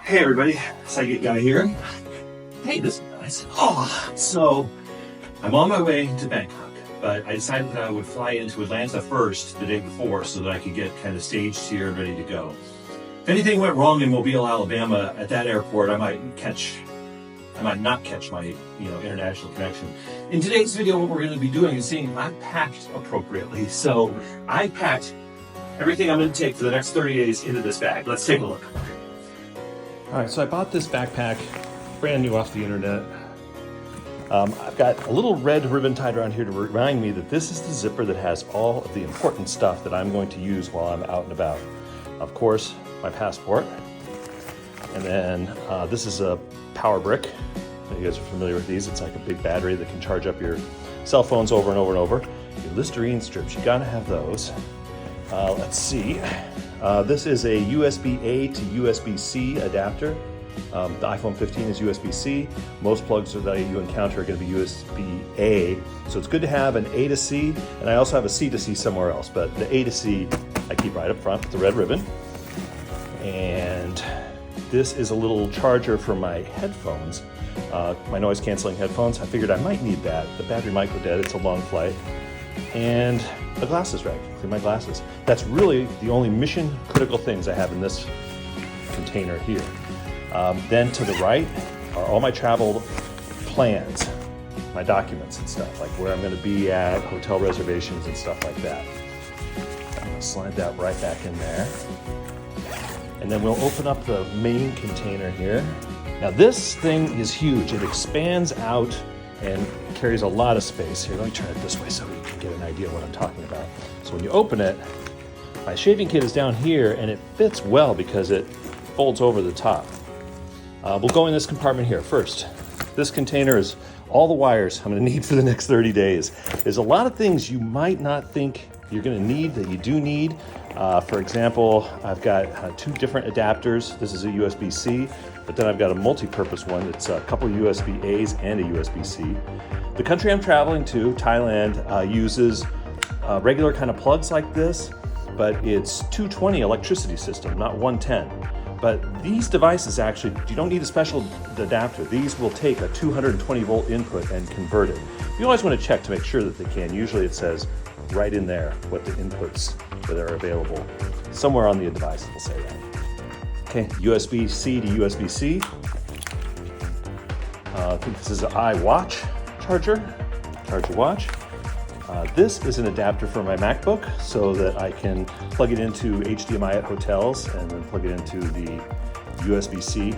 Hey everybody, Psychic Guy here. Hey, this is nice. So I'm on my way to Bangkok, but I decided that I would fly into Atlanta first the day before so that I could get kind of staged here and ready to go. If anything went wrong in Mobile, Alabama, at that airport, I might not catch my international connection. In today's video, what we're going to be doing is seeing if I'm packed appropriately. So I packed everything I'm going to take for the next 30 days into this bag. Let's take a look. All right, so I bought this backpack, brand new off the internet. I've got a little red ribbon tied around here to remind me that this is the zipper that has all of the important stuff that I'm going to use while I'm out and about. Of course, my passport. And then this is a power brick. You guys are familiar with these. It's like a big battery that can charge up your cell phones over and over and over. Your Listerine strips, you gotta have those. Let's see. This is a USB-A to USB-C adapter. The iPhone 15 is USB-C. Most plugs that you encounter are going to be USB-A. So it's good to have an A to C, and I also have a C to C somewhere else. But the A to C I keep right up front with the red ribbon. And this is a little charger for my headphones, my noise-canceling headphones. I figured I might need that. The battery might go dead. It's a long flight. And a glasses rack for my glasses. That's really the only mission critical things I have in this container here. Then to the right are all my travel plans, my documents and stuff, like where I'm going to be at, hotel reservations and stuff like that. I'm going to slide that right back in there. And then we'll open up the main container here. Now this thing is huge. It expands out and carries a lot of space. Here, let me turn it this way so you can get an idea of what I'm talking about. So when you open it, my shaving kit is down here and it fits well because it folds over the top. We'll go in this compartment here first. This container is all the wires I'm gonna need for the next 30 days. There's a lot of things you might not think you're gonna need that you do need. For example, I've got 2 different adapters. This is a USB-C, but then I've got a multi-purpose one. It's a couple USB-As and a USB-C. The country I'm traveling to, Thailand, uses regular kind of plugs like this, but it's 220 electricity system, not 110. But these devices actually, you don't need a special adapter. These will take a 220 volt input and convert it. You always want to check to make sure that they can. Usually it says right in there what the inputs that are available. Somewhere on the device will say that. Okay, USB-C to USB-C. I think this is an iWatch charger, charge your watch. This is an adapter for my MacBook so that I can plug it into HDMI at hotels and then plug it into the USB-C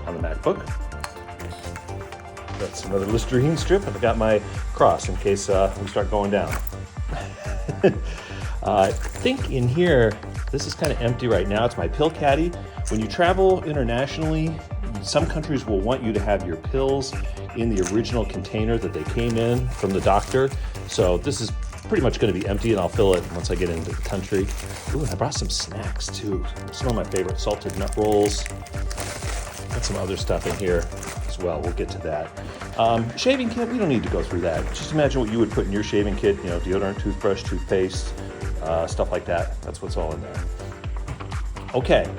on the MacBook. That's another Listerine strip, and I got my cross in case we start going down. I think in here, this is kind of empty right now. It's my pill caddy. When you travel internationally, some countries will want you to have your pills in the original container that they came in from the doctor. So this is pretty much going to be empty, and I'll fill it once I get into the country. Ooh, and I brought some snacks too. Some of my favorite salted nut rolls. Got some other stuff in here as well. We'll get to that. Shaving kit, we don't need to go through that. Just imagine what you would put in your shaving kit, deodorant, toothbrush, toothpaste, stuff like that. That's what's all in there. Okay,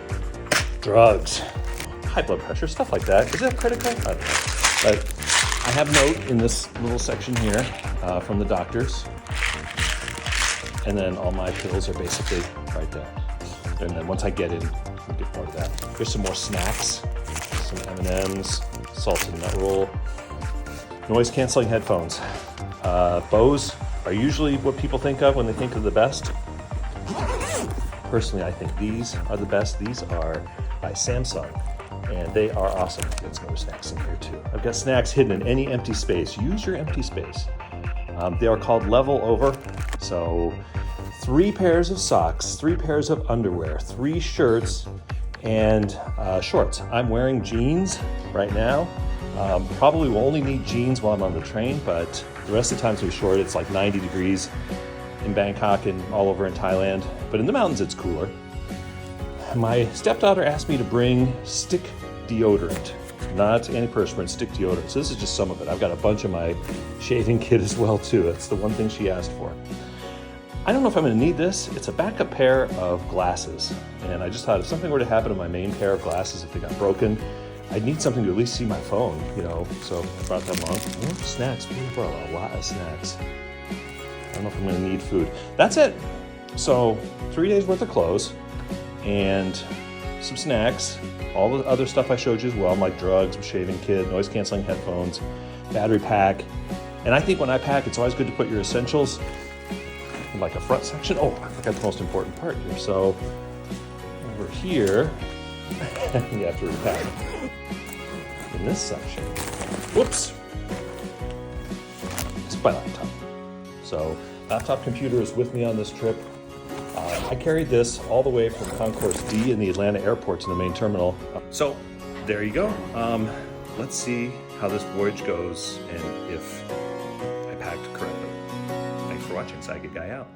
drugs, high blood pressure, stuff like that. Is that a credit card? I don't know. But I have a note in this little section here from the doctors. And then all my pills are basically right there. And then once I get in, we'll get more of that. There's some more snacks, some M&Ms, salted nut roll, noise-canceling headphones. Bose are usually what people think of when they think of the best. Personally, I think these are the best. These are by Samsung, and they are awesome. Get some other snacks in here too. I've got snacks hidden in any empty space. Use your empty space. They are called level over. So 3 pairs of socks, 3 pairs of underwear, 3 shirts, and shorts. I'm wearing jeans right now. Probably will only need jeans while I'm on the train, but the rest of the time it's going to be short. It's like 90 degrees in Bangkok and all over in Thailand, but in the mountains it's cooler. My stepdaughter asked me to bring stick deodorant, not antiperspirant, stick deodorant. So this is just some of it. I've got a bunch of my shaving kit as well too. That's the one thing she asked for. I don't know if I'm gonna need this. It's a backup pair of glasses. And I just thought if something were to happen to my main pair of glasses, if they got broken, I'd need something to at least see my phone, you know, so I brought that along. More snacks, we brought a lot of snacks. I don't know if I'm gonna need food. That's it. So 3 days worth of clothes and some snacks, all the other stuff I showed you as well, like drugs, shaving kit, noise canceling headphones, battery pack. And I think when I pack, it's always good to put your essentials in like a front section. Oh, I forgot the most important part here. So over here, you have to repack. In this section, whoops, it's my laptop. So laptop computer is with me on this trip. I carried this all the way from Concourse D in the Atlanta airport to the main terminal. So there you go. Let's see how this voyage goes and if I packed correctly. Thanks for watching. Psychic Guy out.